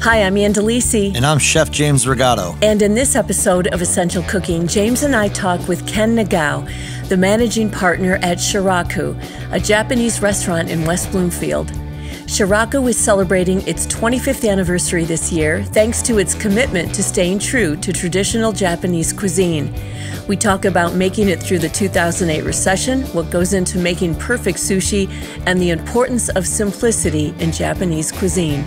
Hi, I'm Ann DeLisi. And I'm Chef James Regato. And in this episode of Essential Cooking, James and I talk with Ken Nagao, the managing partner at Sharaku, a Japanese restaurant in West Bloomfield. Sharaku is celebrating its 25th anniversary this year thanks to its commitment to staying true to traditional Japanese cuisine. We talk about making it through the 2008 recession, what goes into making perfect sushi, and the importance of simplicity in Japanese cuisine.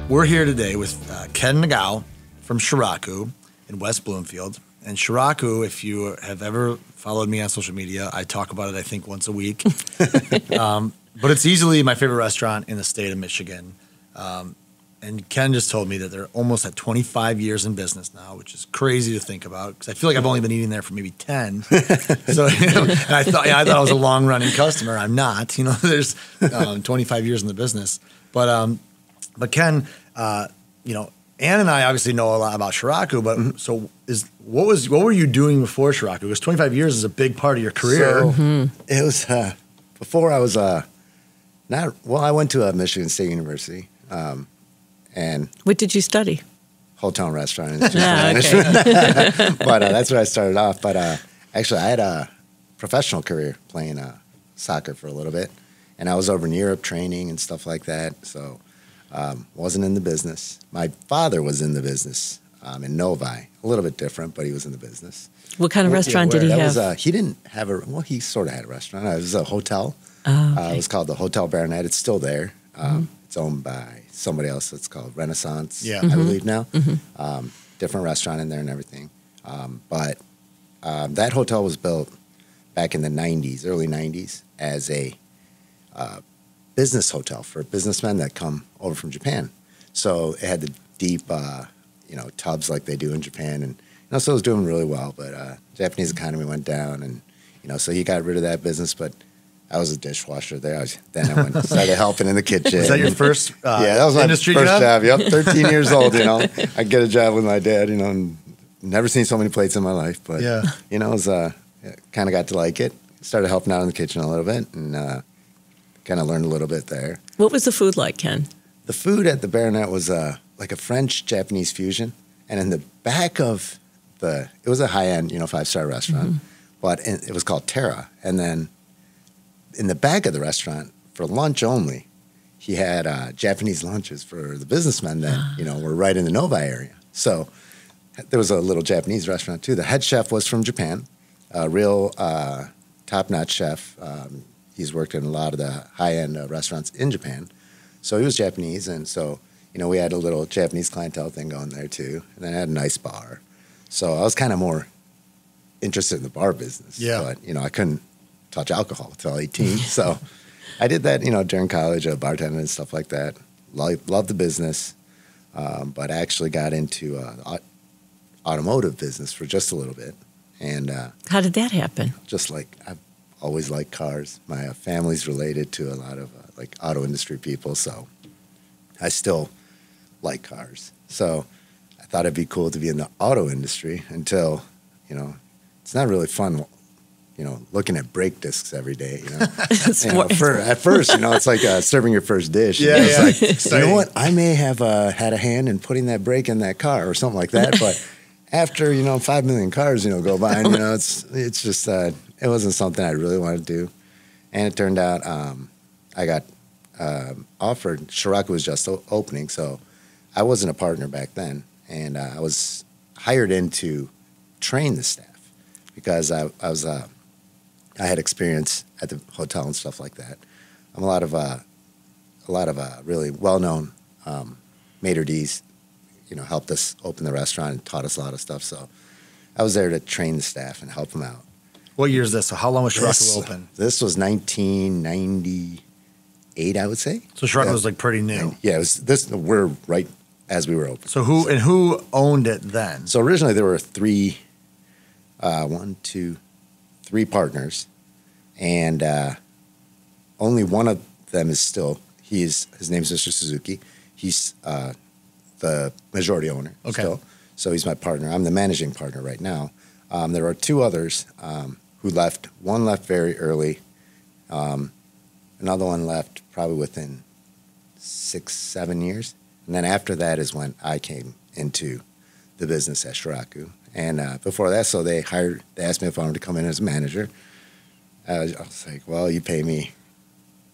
We're here today with Ken Nagao from Sharaku in West Bloomfield. And Sharaku, if you have ever followed me on social media, I talk about it, I think, once a week. But it's easily my favorite restaurant in the state of Michigan. And Ken just told me that they're almost at 25 years in business now, which is crazy to think about because I feel like I've only been eating there for maybe 10. So, and I thought I was a long-running customer. I'm not. There's 25 years in the business. But Ken, Ann and I obviously know a lot about Sharaku, but so what were you doing before Sharaku? Because 25 years is a big part of your career. So it was before I was I went to Michigan State University, and what did you study? Hotel and restaurant management. But that's where I started off. But actually, I had a professional career playing soccer for a little bit, and I was over in Europe training and stuff like that. So. Wasn't in the business. My father was in the business in Novi. A little bit different, but he was in the business. What kind of restaurant did he have? He didn't have he sort of had a restaurant. It was a hotel. Oh, okay. It was called the Hotel Baronet. It's still there. It's owned by somebody else. It's called Renaissance, I believe now. Different restaurant in there and everything. But that hotel was built back in the 90s, early 90s, as a business hotel for businessmen that come over from Japan. So it had the deep, tubs like they do in Japan, and so it was doing really well. But Japanese economy went down, and so he got rid of that business. But I was a dishwasher there. Then I started helping in the kitchen. Was that your first? Yeah, that was my industry first job. Yep, 13 years old. I get a job with my dad. And never seen so many plates in my life. But it was kind of got to like it. Started helping out in the kitchen a little bit, and kind of learned a little bit there. What was the food like, Ken? The food at the Baronet was like a French-Japanese fusion. And in the back of it was a high-end, 5-star restaurant, but it was called Terra. And then in the back of the restaurant, for lunch only, he had Japanese lunches for the businessmen that, were right in the Novi area. So there was a little Japanese restaurant, too. The head chef was from Japan, a real top-notch chef. He's worked in a lot of the high-end restaurants in Japan. So he was Japanese, and so, we had a little Japanese clientele thing going there, too. And then I had a nice bar. So I was kind of more interested in the bar business. Yeah. But, I couldn't touch alcohol until 18. So I did that, during college, bartending and stuff like that. Loved the business, but I actually got into the automotive business for just a little bit. And how did that happen? Just I've always liked cars. My family's related to a lot of auto industry people, so I still like cars. So I thought it'd be cool to be in the auto industry until, it's not really fun, looking at brake discs every day. At first, it's like serving your first dish. It's like, you know what? I may have had a hand in putting that brake in that car or something like that, but after 5 million cars, go by, and it's just it wasn't something I really wanted to do. And it turned out I got offered. Sharaku was just opening, so I wasn't a partner back then. And I was hired in to train the staff because I had experience at the hotel and stuff like that. A lot of really well-known maitre d's, helped us open the restaurant and taught us a lot of stuff. So I was there to train the staff and help them out. What year is this? So how long was Sharaku open? This was 1998, I would say. So Sharaku was pretty new. Yeah, it was we're right as we were open. So who owned it then? So originally there were three partners, and only one of them is still. His name's Mr. Suzuki. He's the majority owner still. So he's my partner. I'm the managing partner right now. There are two others who left. One left very early, Another one left probably within 6, 7 years. And then after that is when I came into the business at Sharaku. And before that, so they asked me if I wanted to come in as a manager. I was like, well, you pay me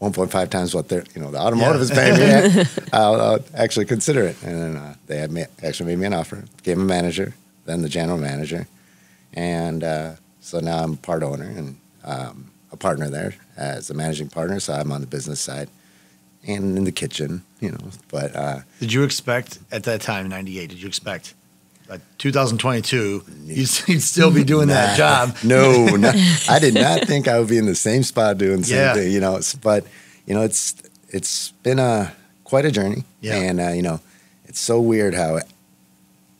1.5 times what the automotive is paying me. I'll actually consider it. And then they actually made me an offer, became a manager, then the general manager. And so now I'm part owner and a partner there as a managing partner. So I'm on the business side and in the kitchen, But did you expect at that time, 98, did you expect 2022, you'd still be doing that job? No, I did not think I would be in the same spot doing the same thing, But, it's been quite a journey. Yeah. And, it's so weird how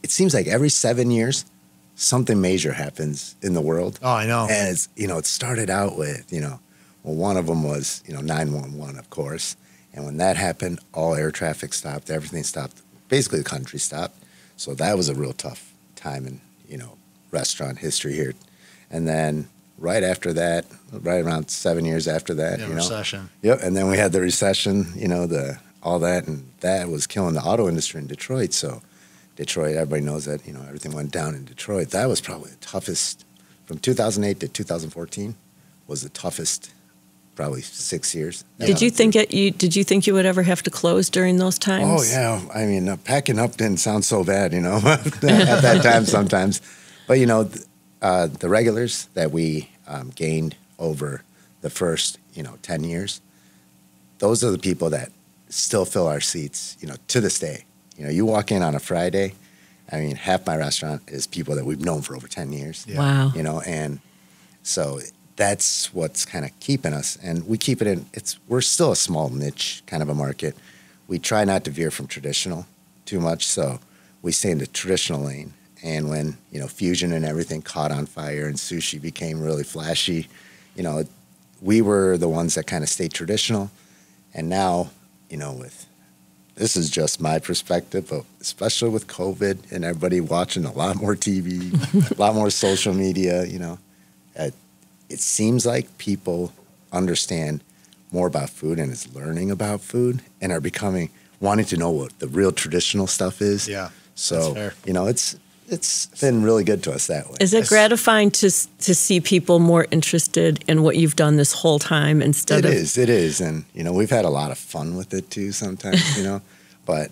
it seems like every 7 years, something major happens in the world. Oh, I know. And it's, it started out with, one of them was, 911, of course. And when that happened, all air traffic stopped, everything stopped. Basically, the country stopped. So that was a real tough time in, restaurant history here. And then right after that, right around 7 years after that, recession. Yep. And then we had the recession, all that, and that was killing the auto industry in Detroit. So Detroit, everybody knows that, everything went down in Detroit. That was probably the toughest from 2008 to 2014 was the toughest probably 6 years. Did you think you would ever have to close during those times? Oh yeah, I mean, packing up didn't sound so bad, at that time sometimes. But the regulars that we gained over the first 10 years, those are the people that still fill our seats, to this day. You walk in on a Friday, I mean, half my restaurant is people that we've known for over 10 years. Yeah. Wow. And so that's what's kind of keeping us. And we keep it in, we're still a small niche kind of a market. We try not to veer from traditional too much. So we stay in the traditional lane. And when, fusion and everything caught on fire and sushi became really flashy, we were the ones that kind of stayed traditional. And now, this is just my perspective, but especially with COVID and everybody watching a lot more TV, a lot more social media, it seems like people understand more about food and is learning about food and are wanting to know what the real traditional stuff is. Yeah, so, that's fair. It's been really good to us that way. Is it gratifying to see people more interested in what you've done this whole time instead of... It is. And, we've had a lot of fun with it too sometimes, But,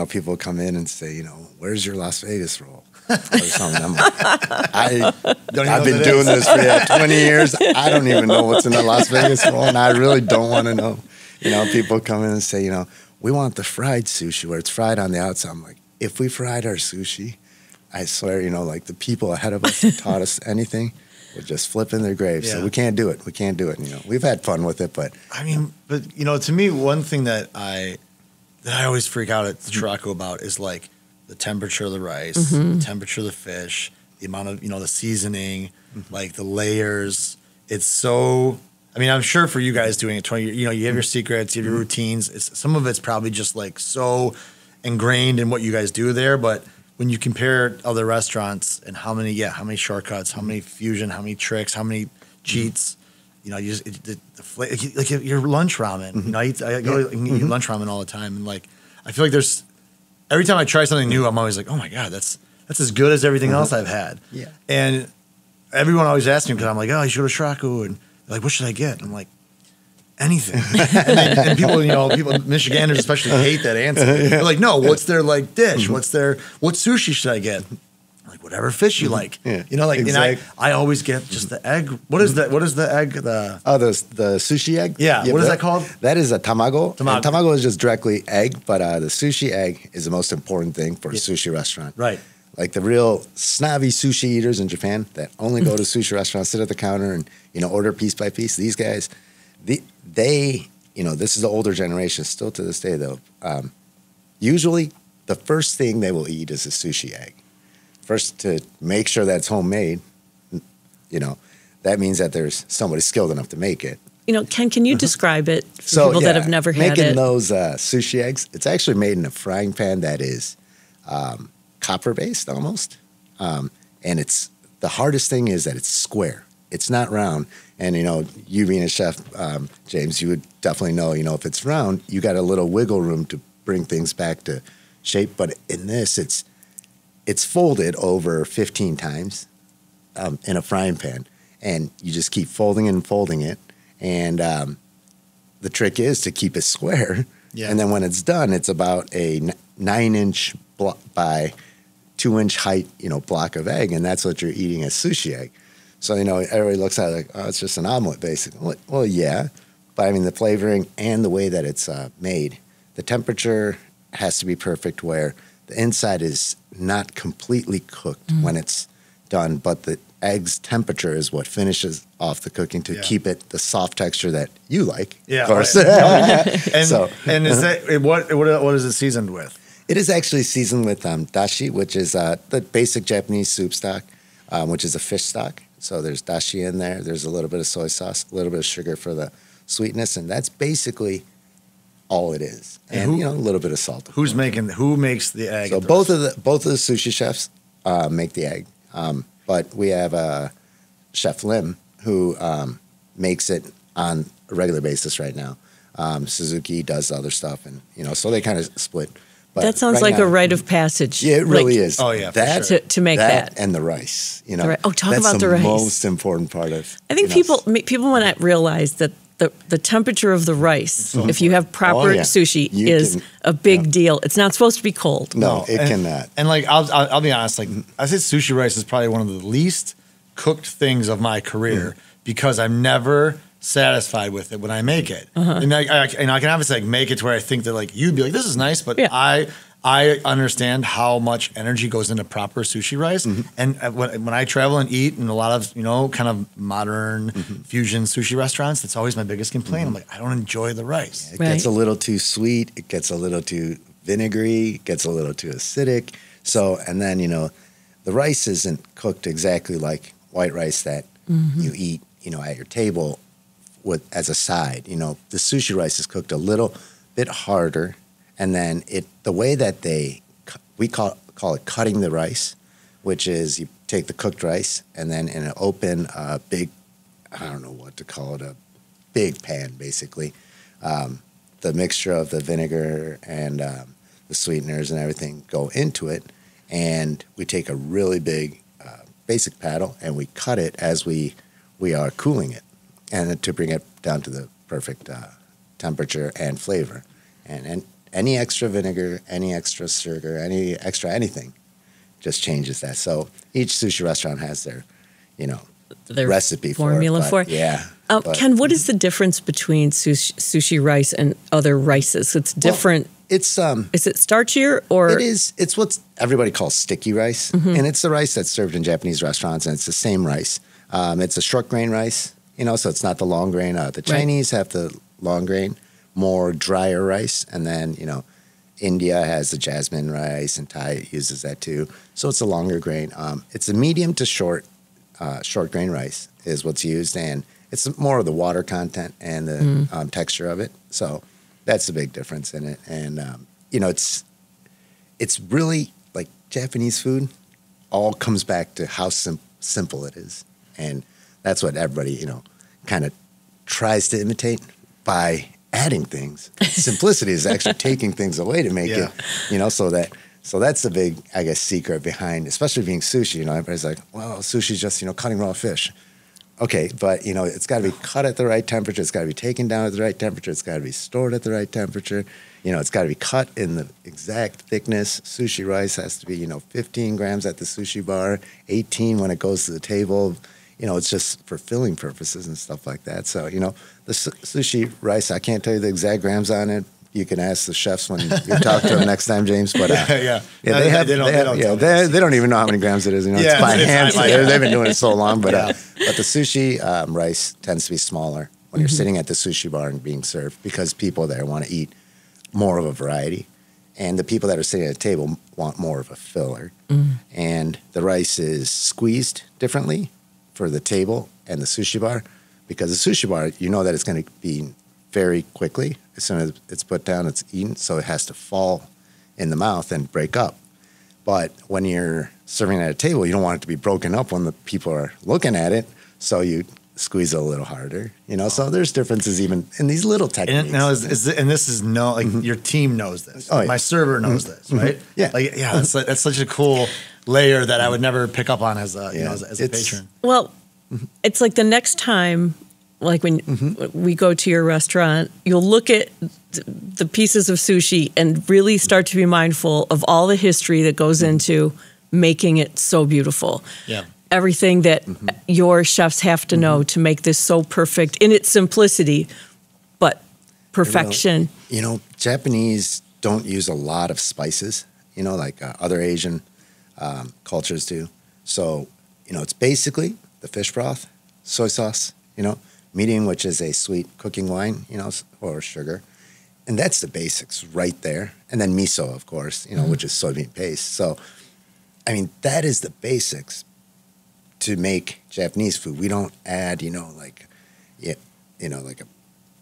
people come in and say, where's your Las Vegas roll? Or something. I'm like, I've been doing this for 20 years. I don't even know what's in the Las Vegas roll, and I really don't want to know. People come in and say, we want the fried sushi where it's fried on the outside. I'm like, if we fried our sushi, I swear, like the people ahead of us that taught us anything would just flip in their graves. Yeah. So we can't do it. We've had fun with it, but I mean, to me, one thing that I always freak out at the Sharaku about is like the temperature of the rice, the temperature of the fish, the amount of, the seasoning, like the layers. It's so, I mean, I'm sure for you guys doing it 20 years, you have your secrets, you have your routines. Some of it's probably just like so ingrained in what you guys do there. But when you compare other restaurants and how many shortcuts, how many fusion, how many tricks, how many cheats, like your lunch ramen. I go and eat lunch ramen all the time, and like I feel like every time I try something new, I'm always like, oh my god, that's as good as everything else I've had. Yeah. And everyone always asks me because I'm like, oh, you should go to Sharaku, and they're like, what should I get? And I'm like, anything. and people Michiganders especially hate that answer. They're like, no, what's their like dish? What sushi should I get? Like whatever fish you like, exactly. And I always get just the egg. What is that? What is the egg? The sushi egg. Yeah. What is that called? That is a tamago. Tamago is just directly egg, but the sushi egg is the most important thing for a sushi restaurant. Right. Like the real snobby sushi eaters in Japan that only go to sushi restaurants, sit at the counter, and order piece by piece. These guys, they this is the older generation. Still to this day, though, usually the first thing they will eat is a sushi egg. First, to make sure that's homemade, that means that there's somebody skilled enough to make it. Ken, can you describe it for people that have never had it? Making those sushi eggs, it's actually made in a frying pan that is copper-based almost. And the hardest thing is that it's square. it's not round. And, you being a chef, James, you would definitely know, if it's round, you got a little wiggle room to bring things back to shape. But in this, it's folded over 15 times in a frying pan. And you just keep folding and folding it. And the trick is to keep it square. Yeah. And then when it's done, it's about a 9-inch by 2-inch height, block of egg. And that's what you're eating as sushi egg. So, everybody looks at it like, oh, it's just an omelet, basically. Well, yeah. But, I mean, the flavoring and the way that it's made, the temperature has to be perfect where the inside is not completely cooked when it's done, but the egg's temperature is what finishes off the cooking to keep it the soft texture that you like. Yeah. Of course. Right. And is that what is it seasoned with? It is actually seasoned with dashi, which is the basic Japanese soup stock, which is a fish stock. So there's dashi in there. There's a little bit of soy sauce, a little bit of sugar for the sweetness, and that's basically all it is. And a little bit of salt. Who makes the egg? So both of the sushi chefs make the egg, but we have Chef Lim who makes it on a regular basis right now. Suzuki does other stuff, and so they kind of split. But that sounds like a rite of passage. Yeah, it really is. Oh, yeah. To make that. And the rice. Talk about the rice. That's the most important part of I think people want to realize that the temperature of the rice, if you have proper sushi, is a big deal. It's not supposed to be cold. No, it cannot. And I'll be honest, I say sushi rice is probably one of the least cooked things of my career because I'm never satisfied with it when I make it. And I can obviously make it to where I think that you'd be like, this is nice, but I understand how much energy goes into proper sushi rice. And when I travel and eat in a lot of, kind of modern fusion sushi restaurants, that's always my biggest complaint. I'm like, I don't enjoy the rice. It gets a little too sweet. It gets a little too vinegary. It gets a little too acidic. So, and then, the rice isn't cooked exactly like white rice that you eat, at your table as a side. The sushi rice is cooked a little bit harder. And then the way that we call it cutting the rice, which is you take the cooked rice and then in an open, big, I don't know what to call it, a big pan, basically. The mixture of the vinegar and the sweeteners and everything go into it. And we take a really big basic paddle and we cut it as we are cooling it, and to bring it down to the perfect temperature and flavor. And any extra vinegar, any extra sugar, any extra anything just changes that. So each sushi restaurant has their recipe formula for it. Yeah. Ken, what is the difference between sushi rice and other rices? It's different. Well, it's is it starchier or it is? It's what everybody calls sticky rice, and it's the rice that's served in Japanese restaurants, and it's the same rice. It's a short grain rice, so it's not the long grain. The Chinese have the long grain, more drier rice, and then India has the jasmine rice, and Thai uses that too. So it's a longer grain. It's a medium to short grain rice is what's used, and it's more of the water content and the texture of it. So that's the big difference in it. And it's really like Japanese food. All comes back to how simple it is, and that's what everybody kind of tries to imitate by adding things. Simplicity is actually taking things away to make it, so that's the big, I guess, secret behind, especially being sushi. Everybody's like, well, sushi's just, cutting raw fish. Okay, but, it's got to be cut at the right temperature. It's got to be taken down at the right temperature. It's got to be stored at the right temperature. It's got to be cut in the exact thickness. Sushi rice has to be, 15 grams at the sushi bar, 18 when it goes to the table. It's just for filling purposes and stuff like that. So, the sushi rice, I can't tell you the exact grams on it. You can ask the chefs when you talk to them next time, James. But they don't even know how many grams it is. It's by hand. They've been doing it so long. But the sushi rice tends to be smaller when you're sitting at the sushi bar and being served, because people there want to eat more of a variety, and the people that are sitting at the table want more of a filler. And the rice is squeezed differently for the table and the sushi bar, because the sushi bar, that it's going to be very quickly. As soon as it's put down, it's eaten, so it has to fall in the mouth and break up. But when you're serving at a table, you don't want it to be broken up when the people are looking at it. so you squeeze it a little harder, So there's differences even in these little techniques. And now and this is your team knows this. Oh, yeah. My server knows this, right? Yeah. That's such a cool layer that I would never pick up on as a as a patron. Well, it's like the next time, like when we go to your restaurant, you'll look at the pieces of sushi and really start to be mindful of all the history that goes into making it so beautiful. Yeah. Everything that your chefs have to know to make this so perfect in its simplicity, but perfection. Japanese don't use a lot of spices, like other Asian cultures do. So, it's basically the fish broth, soy sauce, medium, which is a sweet cooking wine, or sugar. And that's the basics right there. And then miso, of course, which is soybean paste. So, that is the basics to make Japanese food. We don't add, like a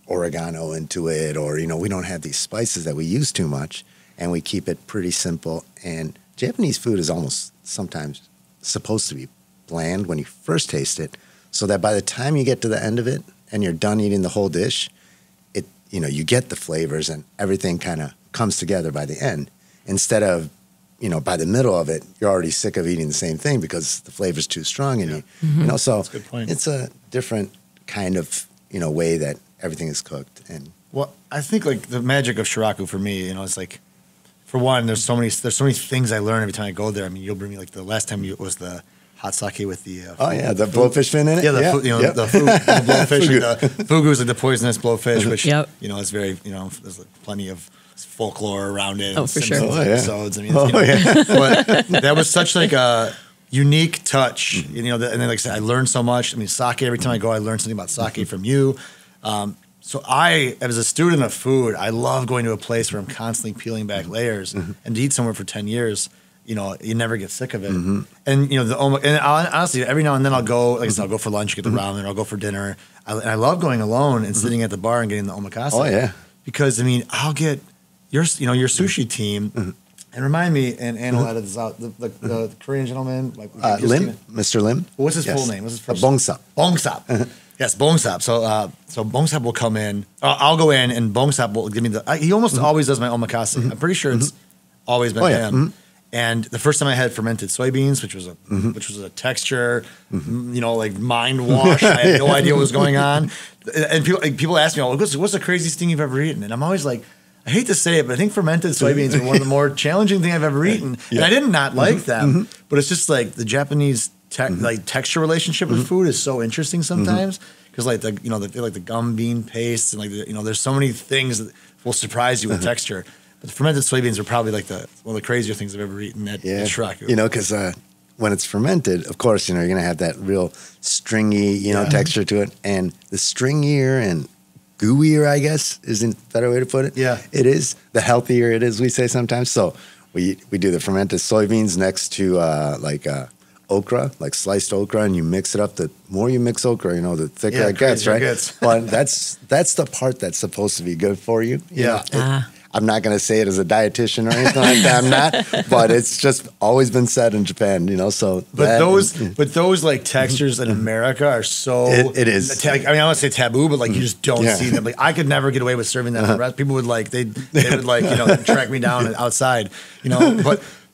oregano into it, or, we don't have these spices that we use too much, and we keep it pretty simple. And Japanese food is almost sometimes supposed to be bland when you first taste it, so that by the time you get to the end of it and you're done eating the whole dish, you get the flavors and everything kind of comes together by the end, instead of by the middle of it, you're already sick of eating the same thing because the flavor's too strong in you. So that's a good point. It's a different kind of, way that everything is cooked. And well, I think like the magic of Sharaku for me, it's like, for one, there's so many things I learn every time I go there. You'll bring me like the last time it was the hot sake with the the blowfish fin in it. Yeah, the blowfish. The fugu is like the poisonous blowfish, which is very there's like plenty of folklore around it. Oh, for sure. Episodes. But that was such like a unique touch. And then like I said, I learned so much. Sake. Every time I go, I learn something about sake from you. So I, as a student of food, I love going to a place where I'm constantly peeling back layers, and to eat somewhere for 10 years. You never get sick of it. And honestly, every now and then I'll go, like I said, I'll go for lunch, get the ramen, or I'll go for dinner. I love going alone and sitting at the bar and getting the omakase. Oh yeah, because I'll get your sushi team. And remind me, and Ann will edit this out. The Korean gentleman, like Lim, Mr. Lim. What's his full name? What's his first? Bongsap. Bongsap. Yes, Bongsap. So Bongsap will come in. I'll go in, and Bongsap will give me he almost always does my omakase. I'm pretty sure it's always been him. And the first time I had fermented soybeans, which was a texture, like mind wash. I had no idea what was going on. And people ask me, what's the craziest thing you've ever eaten? And I'm always like, I hate to say it, but I think fermented soybeans are one of the more challenging things I've ever eaten. And I did not like them, but it's just like the Japanese texture relationship with food is so interesting sometimes, because like the gum bean paste, and like there's so many things that will surprise you with texture. But the fermented soybeans are probably like one of the crazier things I've ever eaten at Sharaku. Because when it's fermented, of course, you're going to have that real stringy, texture to it. And the stringier and gooier, I guess, isn't a better way to put it. Yeah. It is. The healthier it is, we say sometimes. So we do the fermented soybeans next to okra, like sliced okra, and you mix it up. The more you mix okra, the thicker it gets, right? But that's the part that's supposed to be good for you. I'm not going to say it as a dietitian or anything like that. I'm not, but it's just always been said in Japan, So, but those like textures in America are so. It is. I don't want to say taboo, but like you just don't see them. Like I could never get away with serving that. For the rest. People would they would track me down outside,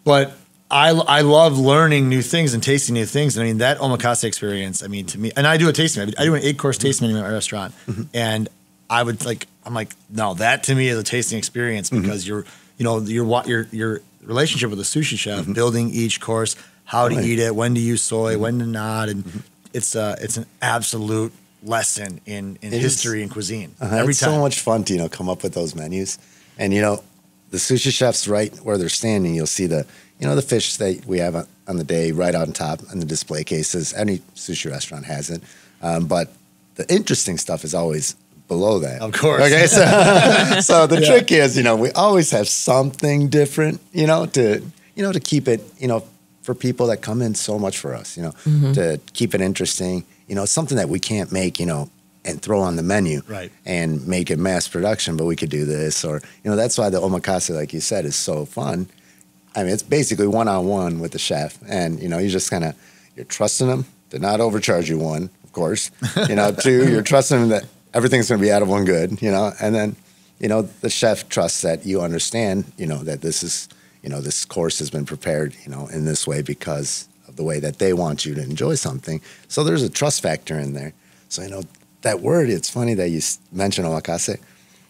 But I love learning new things and tasting new things. And that omakase experience. To me, and I do a tasting. I do an 8-course tasting menu at my restaurant, and I would I'm like, no, that to me is a tasting experience, because your relationship with the sushi chef, building each course, how to eat it, when to use soy, when to not, and it's an absolute lesson in history and cuisine. Every it's time. so much fun to come up with those menus, and the sushi chefs right where they're standing, you'll see the fish that we have on the day right on top in the display cases. Any sushi restaurant has it, but the interesting stuff is always below that. Of course. Okay, so the trick is, we always have something different, to keep it, for people that come in so much for us, to keep it interesting, something that we can't make, and throw on the menu, right, and make it mass production, but we could do this, or, that's why the omakase, like you said, is so fun. It's basically one-on-one with the chef, and, you just you're trusting them to not overcharge you, one, of course. Two, you're trusting that everything's going to be edible and good, and then, the chef trusts that you understand, that this is, this course has been prepared, in this way because of the way that they want you to enjoy something. So there's a trust factor in there. So, that word, it's funny that you mentioned omakase.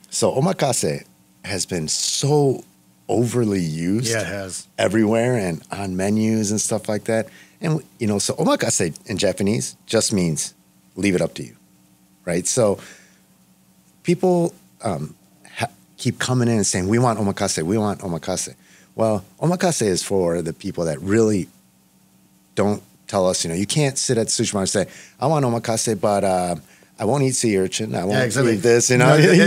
So omakase has been so overly used. Yeah, it has. Everywhere and on menus and stuff like that. And, so omakase in Japanese just means leave it up to you, right? So people keep coming in and saying, we want omakase, we want omakase. Well, omakase is for the people that really don't tell us, you can't sit at the sushi bar and say, I want omakase, but I won't eat sea urchin. I won't eat this, Say omakase.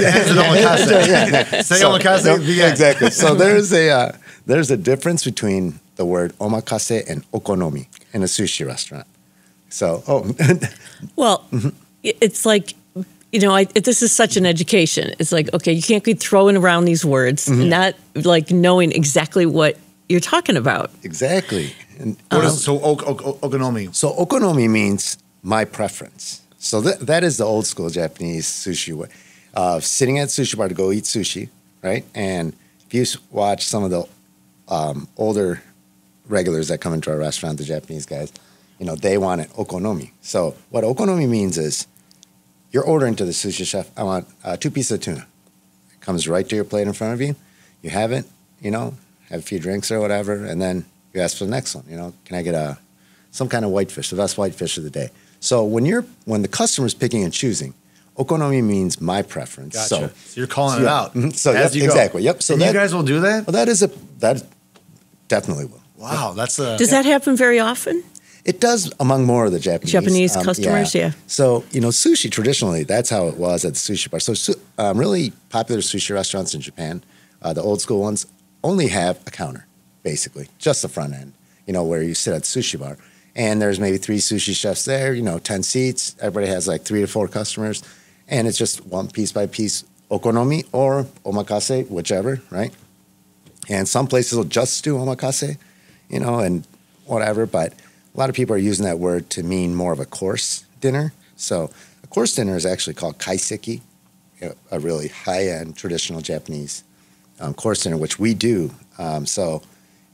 Exactly. So there's a difference between the word omakase and okonomi in a sushi restaurant. So, well, it's like, this is such an education. It's like, okay, you can't be throwing around these words, not like knowing exactly what you're talking about. Exactly. And, okonomi? So okonomi means my preference. So that is the old school Japanese sushi way. Sitting at sushi bar to go eat sushi, right? And if you watch some of the older regulars that come into our restaurant, the Japanese guys, they want it okonomi. So what okonomi means is you're ordering to the sushi chef, I want 2 pieces of tuna. It comes right to your plate in front of you. You have it, have a few drinks or whatever, and then you ask for the next one. Can I get some kind of whitefish, the best whitefish of the day? So when the customer's picking and choosing, okonomi means my preference. Gotcha. So you're calling it out. So exactly. Yep. So you guys will do that? Well, that definitely will. Wow, yep. Does that happen very often? It does among more of the Japanese customers. Yeah. So sushi traditionally, that's how it was at the sushi bar. So really popular sushi restaurants in Japan, the old school ones, only have a counter, basically, just the front end. Where you sit at the sushi bar. And there's maybe 3 sushi chefs there, 10 seats. Everybody has like 3 to 4 customers. And it's just one piece by piece okonomi or omakase, whichever, right? And some places will just do omakase, and whatever. But a lot of people are using that word to mean more of a course dinner. So a course dinner is actually called kaiseki, a really high-end traditional Japanese course dinner, which we do. So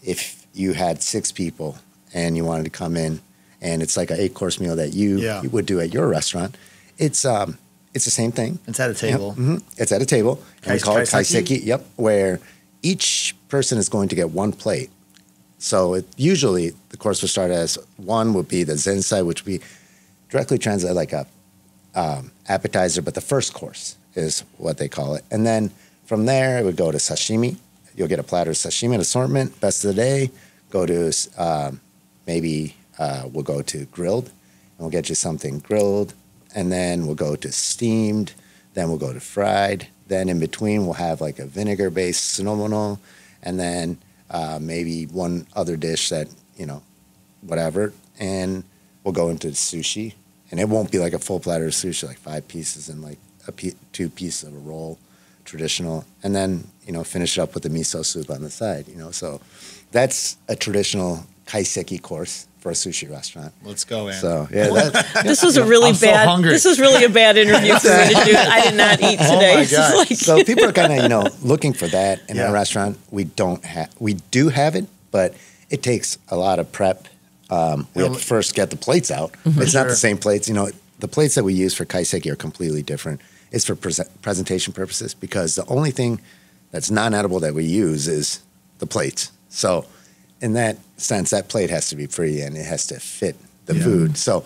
if you had 6 people and you wanted to come in, and it's like an 8-course meal that you would do at your restaurant. It's the same thing. It's at a table. Yep. It's at a table. And we call it kaiseki. Yep, where each person is going to get 1 plate. So usually the course would start as 1 would be the zensai, which we directly translate like a appetizer, but the first course is what they call it. And then from there, it would go to sashimi. You'll get a platter of sashimi, an assortment, best of the day. Go to we'll go to grilled, and we'll get you something grilled, and then we'll go to steamed, then we'll go to fried, then in between we'll have like a vinegar-based sunomono, and then maybe one other dish that, whatever, and we'll go into sushi, and it won't be like a full platter of sushi, like 5 pieces and like 2 pieces of a roll, traditional, and then, finish it up with the miso soup on the side, so that's a traditional kaiseki course for a sushi restaurant. Let's go, Ann. So yeah, this was a really bad. This was really a bad interview for me to do. I did not eat today. Oh my God. So people are kind of looking for that in a restaurant. We do have it, but it takes a lot of prep. We have to first get the plates out. It's not the same plates. The plates that we use for kaiseki are completely different. It's for presentation purposes because the only thing that's non-edible that we use is the plates. So in that sense, that plate has to be free and it has to fit the food. So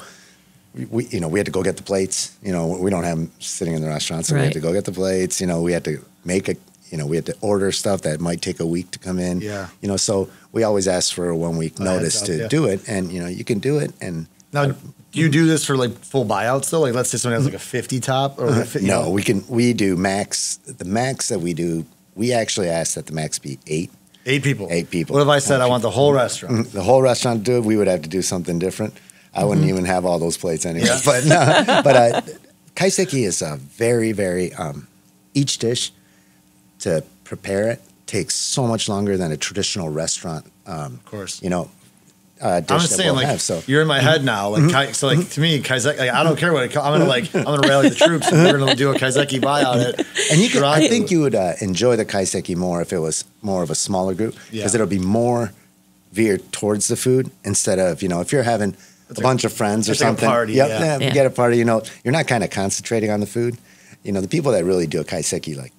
we had to go get the plates. We don't have them sitting in the restaurant, so we had to go get the plates. We had to we had to order stuff that might take a week to come in. Yeah. So we always ask for a 1-week notice to do it, and you can do it. And now, do you do this for like full buyouts though? Like, let's say someone has like a 50 top or no, we do max. The max that we do, we actually ask that the max be 8. 8 people. 8 people. What if I said I want the whole restaurant? The whole restaurant to do it, we would have to do something different. I wouldn't even have all those plates anyway. Yeah. But kaiseki is a very, very each dish to prepare it takes so much longer than a traditional restaurant. Of course. dish I'm just that saying, we'll like, have. So you're in my head now. Like, so like to me, kaiseki. Like, I don't care what I'm gonna rally the troops, and we're gonna do a kaiseki buyout at. and I think you would enjoy the kaiseki more if it was more of a smaller group, because it'll be more veered towards the food instead of, if you're having a bunch of friends or something. Like a party, get a party. You're not kind of concentrating on the food. The people that really do a kaiseki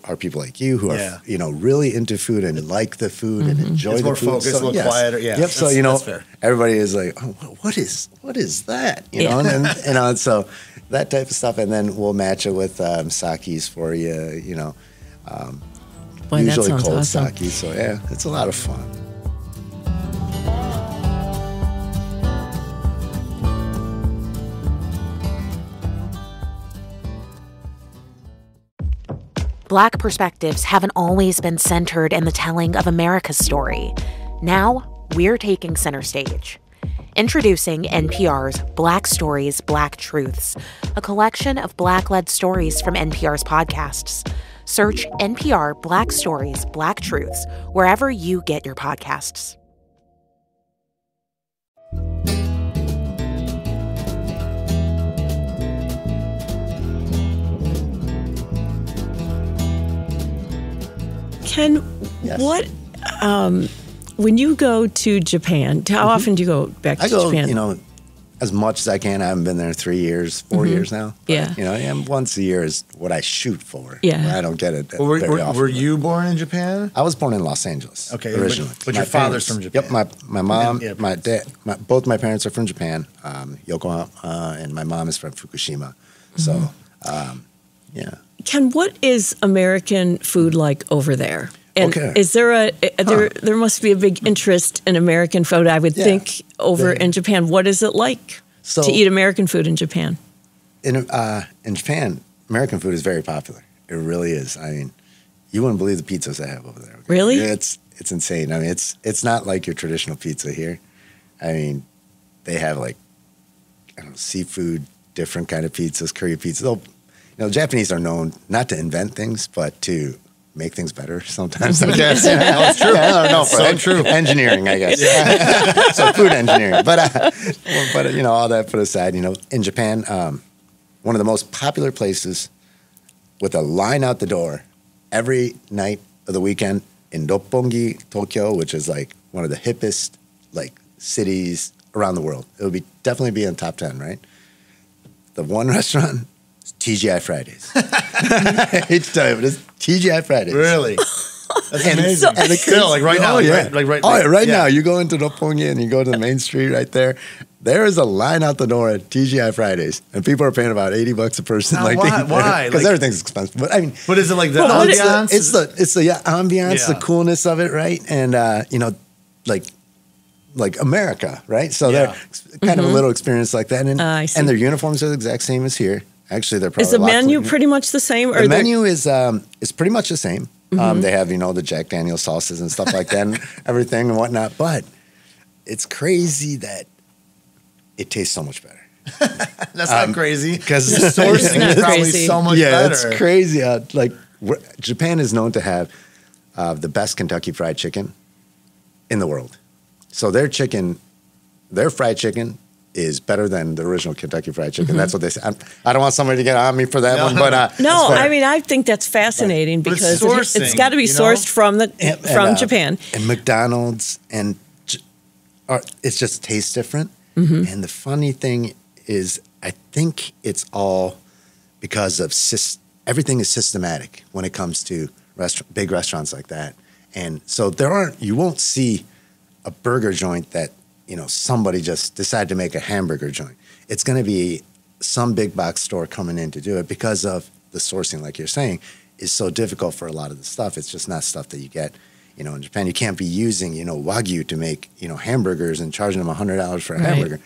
are people like you who are really into food and like the food and enjoy it's the more food. focused, a little quieter. Yeah. Yep. So that's fair. everybody is like, oh, what is that? And so that type of stuff, and then we'll match it with sakis for you. Boy, usually that sounds cold awesome. sake. So yeah, it's a lot of fun. Black perspectives haven't always been centered in the telling of America's story. Now, we're taking center stage. Introducing NPR's Black Stories, Black Truths, a collection of Black-led stories from NPR's podcasts. Search NPR Black Stories, Black Truths wherever you get your podcasts. Ken, Yes. what, when you go to Japan, how often do you go back to Japan? I go, as much as I can. I haven't been there 3 years, 4 years now. But, Yeah. and once a year is what I shoot for. Yeah. I don't get it Well, very often. were you born in Japan? I was born in Los Angeles. Okay, originally. but your father's from Japan. Yep, my mom, Yeah, my dad, both my parents are from Japan. Yokohama, and my mom is from Fukushima. So, yeah. Ken, what is American food like over there? And Okay. is there there must be a big interest in American food, I would think, over in Japan. What is it like to eat American food in Japan? In Japan, American food is very popular. It really is. I mean, you wouldn't believe the pizzas they have over there. Okay? Really? It's insane. I mean, it's not like your traditional pizza here. I mean, they have seafood, different kind of pizzas, curry pizzas. Japanese are known not to invent things, but to make things better sometimes. I guess. That's true. I don't know. So true. Engineering, I guess. So food engineering. But all that put aside, in Japan, one of the most popular places with a line out the door every night of the weekend in Roppongi, Tokyo, which is one of the hippest cities around the world. It would definitely be in top 10, right? The one restaurant is TGI Fridays. I hate to tell you, but it's TGI Fridays. Really? That's amazing. And Still, right now. Oh, yeah. Right Now. You go into Roppongi and you go to the main street right there. There is a line out the door at TGI Fridays, and people are paying about $80 a person. Now, why? Because everything's expensive. But I mean, But is it like the ambiance? It's the ambiance, the Yeah. coolness of it, right? And like America, right? So they're kind of a little experience like that, I see. and their uniforms are the exact same as here. Actually, they're probably Is the a lot menu cleaner. pretty much the same? The menu is pretty much the same. They have the Jack Daniel's sauces and stuff like that, and everything and whatnot. But it's crazy that it tastes so much better. That's not crazy. Because the sourcing is probably crazy. so much better. it's crazy. Japan is known to have the best Kentucky Fried Chicken in the world. So their fried chicken is better than the original Kentucky Fried Chicken. That's what they say. I don't want somebody to get on me for that one, but No, I mean, I think that's fascinating But it's because sourcing, it's got to be sourced from Japan. and McDonald's, and it just tastes different. And the funny thing is, I think it's all because of everything is systematic when it comes to big restaurants like that. And so you won't see a burger joint that somebody just decided to make a hamburger joint. It's going to be some big box store coming in to do it because of the sourcing, like you're saying, is so difficult for a lot of the stuff. It's just not stuff that you get, in Japan. You can't be using, Wagyu to make, hamburgers and charging them $100 for a hamburger,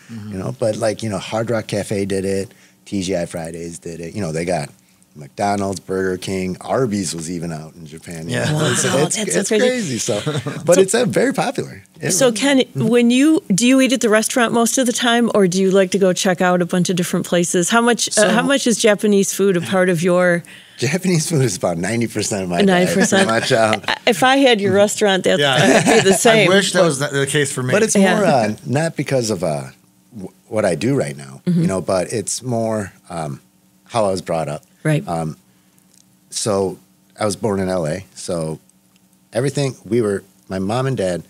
But Hard Rock Cafe did it, TGI Fridays did it. They got McDonald's, Burger King, Arby's was even out in Japan. Yeah. Wow, It's crazy. So, but it's very popular. So, Ken, do you eat at the restaurant most of the time, or do you like to go check out a bunch of different places? How much is Japanese food a part of your Japanese food is about 90% of my 90%. diet. If I had your restaurant, that'd be the same. I wish that was the case for me. But it's more not because of what I do right now, but it's more how I was brought up. Right. So I was born in LA. So everything my mom and dad,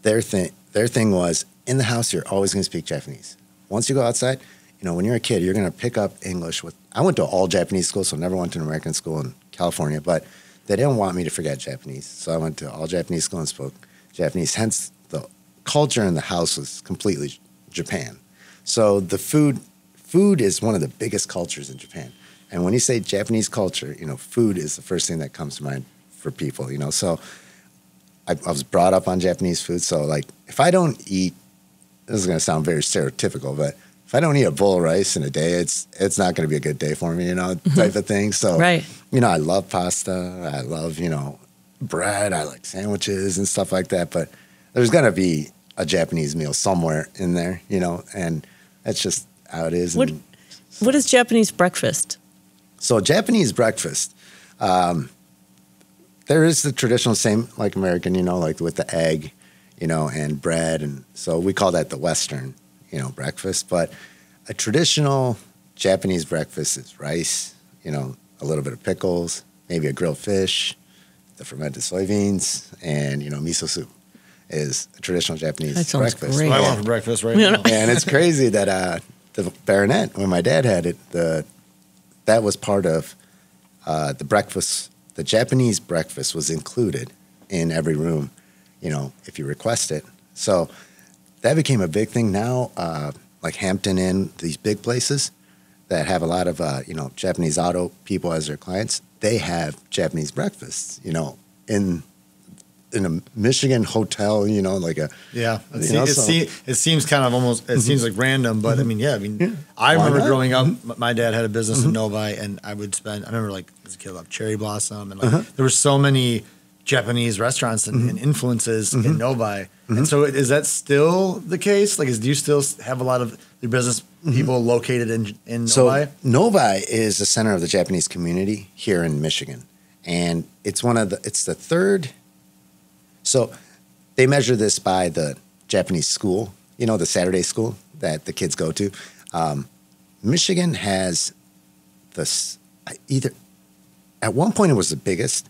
their thing was in the house, you're always going to speak Japanese. Once you go outside, when you're a kid, you're going to pick up English I went to all Japanese school, so never went to an American school in California, but they didn't want me to forget Japanese. So I went to all Japanese school and spoke Japanese. Hence, the culture in the house was completely Japan. So the food is one of the biggest cultures in Japan. And when you say Japanese culture, food is the first thing that comes to mind for people, So I was brought up on Japanese food. So, like, if I don't eat, this is going to sound very stereotypical, but if I don't eat a bowl of rice in a day, it's not going to be a good day for me, type of thing. So, right. I love pasta. I love, bread. I like sandwiches and stuff like that. But there's going to be a Japanese meal somewhere in there, and that's just how it is. What is Japanese breakfast? So Japanese breakfast, there is the traditional same like American, like with the egg, and bread. And so we call that the Western, breakfast. But a traditional Japanese breakfast is rice, a little bit of pickles, maybe a grilled fish, the fermented soybeans, and, miso soup is a traditional Japanese that sounds breakfast. Great. What I want for breakfast right now. And it's crazy that the Baronet, when my dad had it, that was part of the breakfast. The Japanese breakfast was included in every room, if you request it. So that became a big thing now, like Hampton Inn, these big places that have a lot of, Japanese auto people as their clients. They have Japanese breakfasts, in a Michigan hotel, like a it seems kind of almost seems like random, but I mean I remember growing up, my dad had a business in Novi, and I remember like as a kid, I loved Cherry Blossom, and there were so many Japanese restaurants and influences in Novi, and so is that still the case? Like, do you still have a lot of your business people located in Novi? So Novi is the center of the Japanese community here in Michigan, and it's the third. So they measure this by the Japanese school, the Saturday school that the kids go to. Michigan has at one point it was the biggest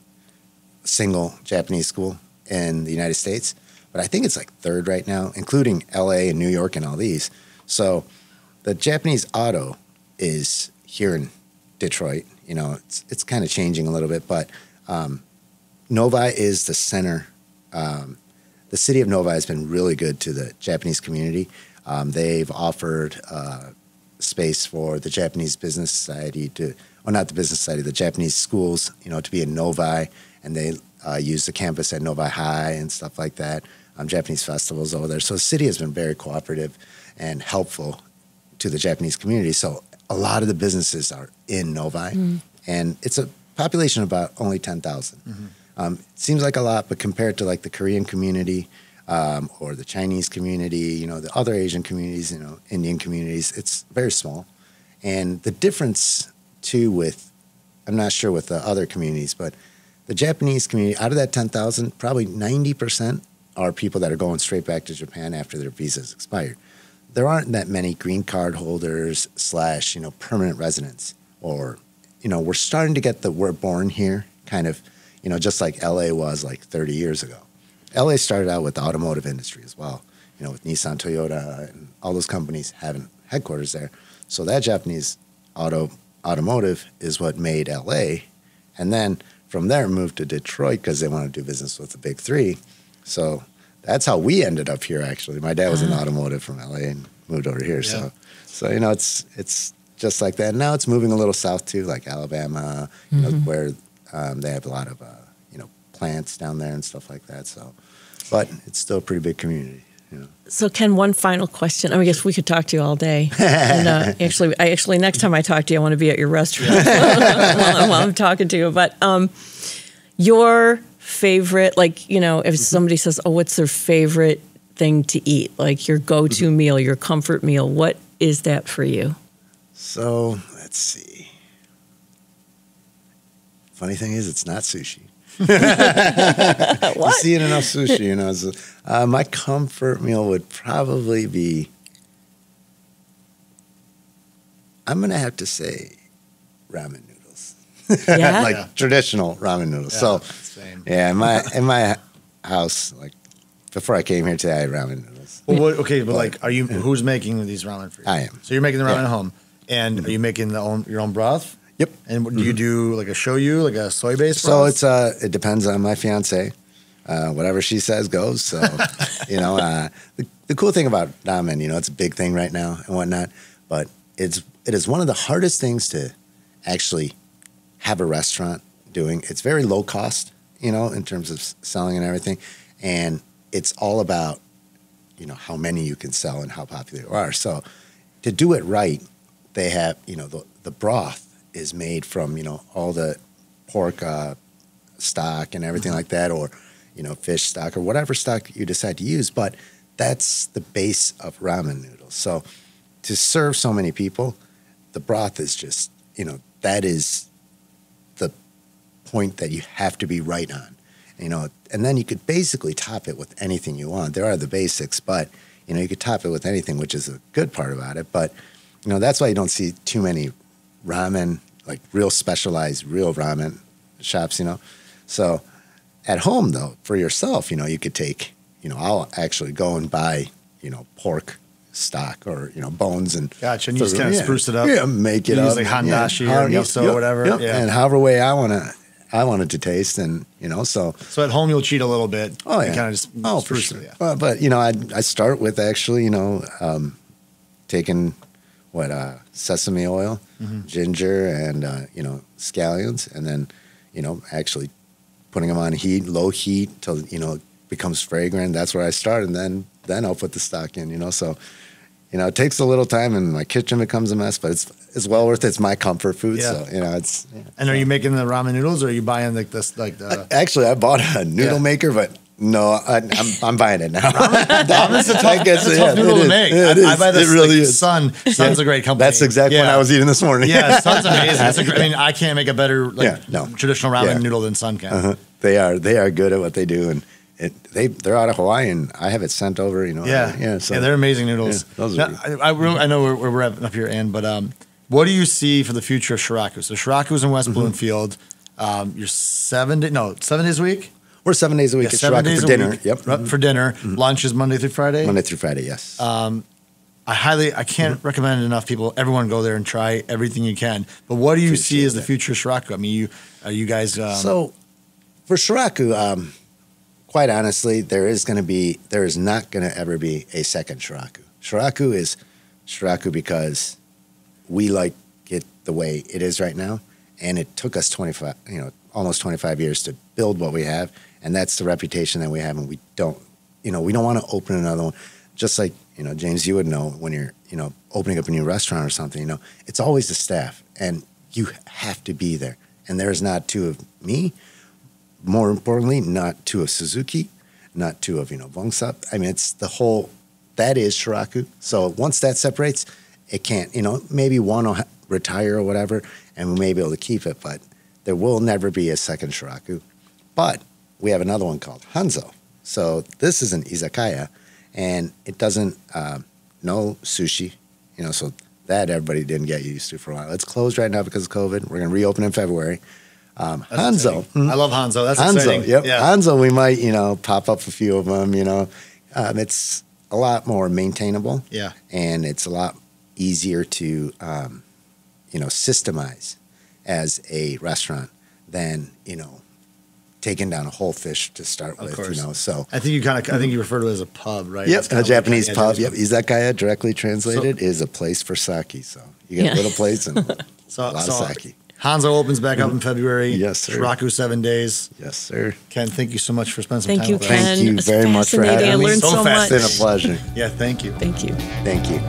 single Japanese school in the United States, but I think it's like third right now, including LA and New York and all these. So the Japanese auto is here in Detroit. It's kind of changing a little bit, but Novi is the center. The city of Novi has been really good to the Japanese community. They've offered space for the Japanese Business Society the Japanese schools, to be in Novi, and they use the campus at Novi High and stuff like that. Japanese festivals over there. So the city has been very cooperative and helpful to the Japanese community. So a lot of the businesses are in Novi, and it's a population of about only 10,000. It seems like a lot, but compared to like the Korean community or the Chinese community, the other Asian communities, Indian communities, it's very small. And the difference too I'm not sure with the other communities, but the Japanese community, out of that 10,000, probably 90% are people that are going straight back to Japan after their visas expired. There aren't that many green card holders / permanent residents, or, we're starting to get the we're born here kind of, just like LA was like 30 years ago. LA started out with the automotive industry as well, with Nissan, Toyota, and all those companies having headquarters there. So that Japanese automotive is what made LA. And then from there moved to Detroit because they wanted to do business with the big three. So that's how we ended up here, actually. My dad was in automotive from LA and moved over here. Yeah. So it's just like that. And now it's moving a little south too, like Alabama, where they have a lot of plants down there and stuff like that. So, but it's still a pretty big community. So, Ken, one final question. I guess we could talk to you all day. And actually, next time I talk to you, I want to be at your restaurant while I'm talking to you. But your favorite, if somebody says, "Oh, what's their favorite thing to eat?" Like your go-to meal, your comfort meal, what is that for you? So let's see. funny thing is, it's not sushi. What? You see it enough sushi, you know. So, my comfort meal would probably be, I'm going to have to say ramen noodles. Yeah? Like traditional ramen noodles. Yeah, So, same. yeah, in my house, like before I came here today, I had ramen noodles. Well, but like, who's making these ramen for you? I am. So you're making the ramen Yeah. at home, and are you making your own broth? Yep. And do you do like a shoyu, like a soy based? So broth? it depends on my fiance. Whatever she says goes. So, you know, the cool thing about ramen, you know, it's a big thing right now and whatnot, but it is one of the hardest things to actually have a restaurant doing. It's very low cost, you know, in terms of selling and everything. And it's all about, you know, how many you can sell and how popular you are. So to do it right, they have, you know, the broth is made from, you know, all the pork stock and everything like that, or, you know, fish stock or whatever stock you decide to use. But that's the base of ramen noodles. So to serve so many people, the broth is just, you know, that is the point that you have to be right on, you know. And then you could basically top it with anything you want. There are the basics, but, you know, you could top it with anything, which is a good part about it. But, you know, that's why you don't see too many ramen, like real specialized, real ramen shops, you know. So at home, though, for yourself, you know, you could take, you know, I'll actually go and buy, you know, pork stock or, you know, bones and. Gotcha. And you just kind of spruce it up. Yeah, make it you up. use like handashi or miso or whatever. Yep. Yeah. And however way I want it to taste, and, you know, so. So at home you'll cheat a little bit. Oh, yeah. You kind of just for spruce sure. it, yeah. But, you know, I start with actually, you know, taking sesame oil, ginger, and, you know, scallions, and then, you know, actually putting them on low heat till, you know, it becomes fragrant. That's where I start, and then I'll put the stock in, you know. So, you know, it takes a little time, and my kitchen becomes a mess, but it's well worth it. It's my comfort food, Yeah. so, you know, it's. Yeah, And are you making the ramen noodles, or are you buying like this, like the? Actually, I bought a noodle maker, but no, I'm buying it now. Ramen's a tough noodle to make. I buy this. It really like, is. Sun's a great company. That's exactly what I was eating this morning. Yeah, Sun's amazing. I mean, I can't make a better traditional ramen Yeah. noodle than Sun can. They are good at what they do, and they're out of Hawaii, and I have it sent over. You know, So they're amazing noodles. Yeah, those Now, are I know we're wrapping up here, Ann, but what do you see for the future of Sharaku? So Sharaku's in West Bloomfield. You're 7 days a week. We're 7 days a week Yeah, at 7 Sharaku days for a dinner. week. Yep, For dinner. Lunch is Monday through Friday. Monday through Friday. Yes. I can't recommend enough people. Everyone go there and try everything you can. But what do you see as the future of Sharaku? I mean, are you guys? So for Sharaku, quite honestly, there is not going to ever be a second Sharaku. Sharaku is Sharaku because we like it the way it is right now, and it took us almost 25 years to build what we have, and that's the reputation that we have, and we don't want to open another one. Just like, you know, James, you would know when you're, you know, opening up a new restaurant or something, you know, it's always the staff, and you have to be there. And there's not two of me, more importantly, not two of Suzuki, not two of, you know, Vongsap. I mean, it's the whole, that is Sharaku. So once that separates, it can't, you know, maybe one will retire or whatever, and we may be able to keep it, but there will never be a second Sharaku. But we have another one called Hanzo. So this is an izakaya, and it doesn't, no sushi, you know, so that everybody didn't get used to for a while. It's closed right now because of COVID. We're going to reopen in February. Hanzo. I love Hanzo. That's Hanzo, exciting. yep. Yeah. Hanzo, we might, you know, pop up a few of them, you know. It's a lot more maintainable. Yeah. And it's a lot easier to, you know, systemize as a restaurant than, you know, taking down a whole fish to start with, course. you know. So I think you refer to it as a pub, right? yep, That's kind a of Japanese like pub. Yep, izakaya directly translated is a place for sake. So you get a little place and a lot of sake. Hanzo opens back up in February. Yes, sir. Sharaku 7 days. Yes, sir. Ken, thank you so much for spending some Thank time you, with us. Ken. Thank you It's very much for having fascinating. me. I learned So so much. It's been a pleasure. Yeah, thank you. Thank you. Thank you.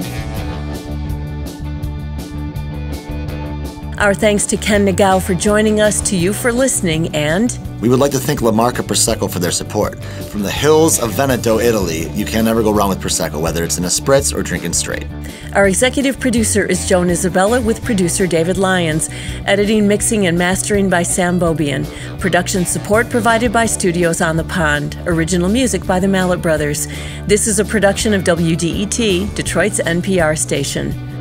Our thanks to Ken Nagao for joining us, to you for listening, and we would like to thank La Marca Prosecco for their support. From the hills of Veneto, Italy, you can never go wrong with Prosecco, whether it's in a spritz or drinking straight. Our executive producer is Joan Isabella with producer David Lyons. Editing, mixing, and mastering by Sam Bobian. Production support provided by Studios on the Pond. Original music by the Mallet Brothers. This is a production of WDET, Detroit's NPR station.